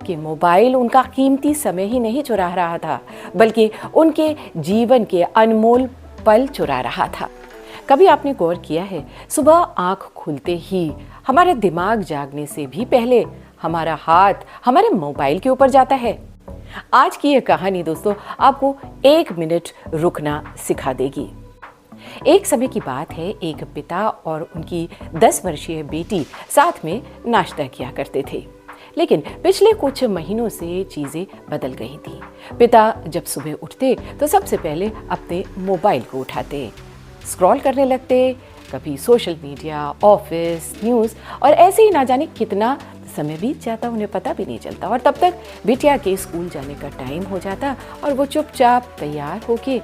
कि मोबाइल उनका कीमती समय ही नहीं चुरा रहा था, बल्कि उनके जीवन के अनमोल पल चुरा रहा था। कभी आपने गौर किया है, सुबह आंख खुलते ही हमारे दिमाग जागने से भी पहले हमारा हाथ हमारे मोबाइल के ऊपर जाता है। आज की ये कहानी दोस्तों आपको 1 मिनट रुकना सिखा देगी। एक समय की बात है, एक पिता और उनकी 10 वर्षीय बेटी साथ में नाश्ता किया करते थे। लेकिन पिछले कुछ महीनों से चीजें बदल गई थी। पिता जब सुबह उठते तो सबसे पहले अपने मोबाइल को उठाते, स्क्रॉल करने लगते, कभी सोशल मीडिया, ऑफिस, न्यूज़ और ऐसे ही ना जाने कितना समय बीत जाता, उन्हें पता भी नहीं चलता। और तब तक बिटिया के स्कूल जाने का टाइम हो जाता और वो चुपचाप तैयार होके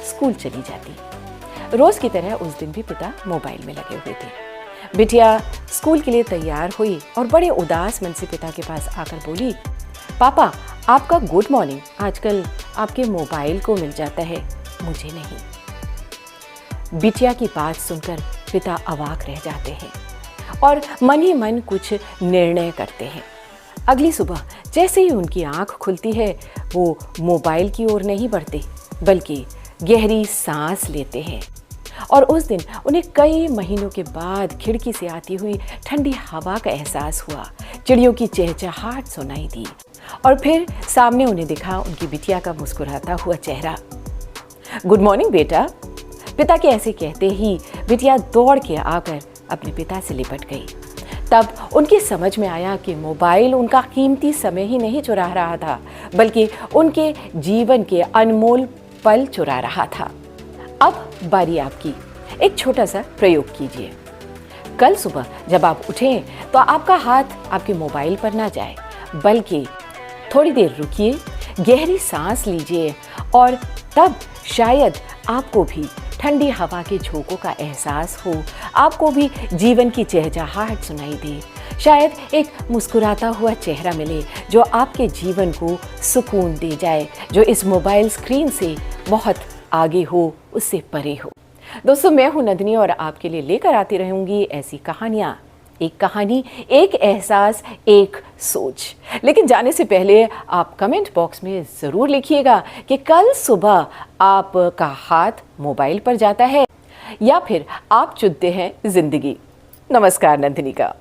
स्कूल चली जाती। रोज की तरह उस दिन भी पिता मोबाइल में लगे हुए थे। बिटिया स्कूल के लिए तैयार हुई और बड़े उदास मन से पिता के पास आकर बोली, पापा आपका गुड मॉर्निंग आजकल आपके मोबाइल को मिल जाता है, मुझे नहीं। बिटिया की बात सुनकर पिता अवाक रह जाते हैं और मन ही मन कुछ निर्णय करते हैं। अगली सुबह जैसे ही उनकी आंख खुलती है, वो मोबाइल की ओर नहीं बढ़ते, बल्कि गहरी सांस लेते हैं। और उस दिन उन्हें कई महीनों के बाद खिड़की से आती हुई ठंडी हवा का एहसास हुआ, चिड़ियों की चहचहाहट सुनाई दी और फिर सामने उन्हें दिखा उनकी बिटिया का मुस्कुराता हुआ चेहरा। गुड मॉर्निंग बेटा। पिता के ऐसे कहते ही बिटिया दौड़ के आकर अपने पिता से लिपट गई। तब उनकी समझ में आया कि मोबाइल उनका कीमती समय ही नहीं चुरा रहा था, बल्कि उनके जीवन के अनमोल पल चुरा रहा था। अब बारी आपकी। एक छोटा सा प्रयोग कीजिए। कल सुबह जब आप उठें तो आपका हाथ आपके मोबाइल पर ना जाए, बल्कि थोड़ी देर रुकिए, गहरी सांस लीजिए और तब शायद आपको भी ठंडी हवा के झोंकों का एहसास हो, आपको भी जीवन की चहचहाहट सुनाई दे, शायद एक मुस्कुराता हुआ चेहरा मिले जो आपके जीवन को सुकून दे जाए, जो इस मोबाइल स्क्रीन से बहुत आगे हो, उससे परे हो। दोस्तों, मैं हूं नंदिनी और आपके लिए लेकर आती रहूंगी ऐसी कहानियां। एक कहानी, एक एहसास, एक सोच। लेकिन जाने से पहले आप कमेंट बॉक्स में ज़रूर लिखिएगा कि कल सुबह आपका हाथ मोबाइल पर जाता है या फिर आप चुनते हैं जिंदगी। नमस्कार नंदिनी का।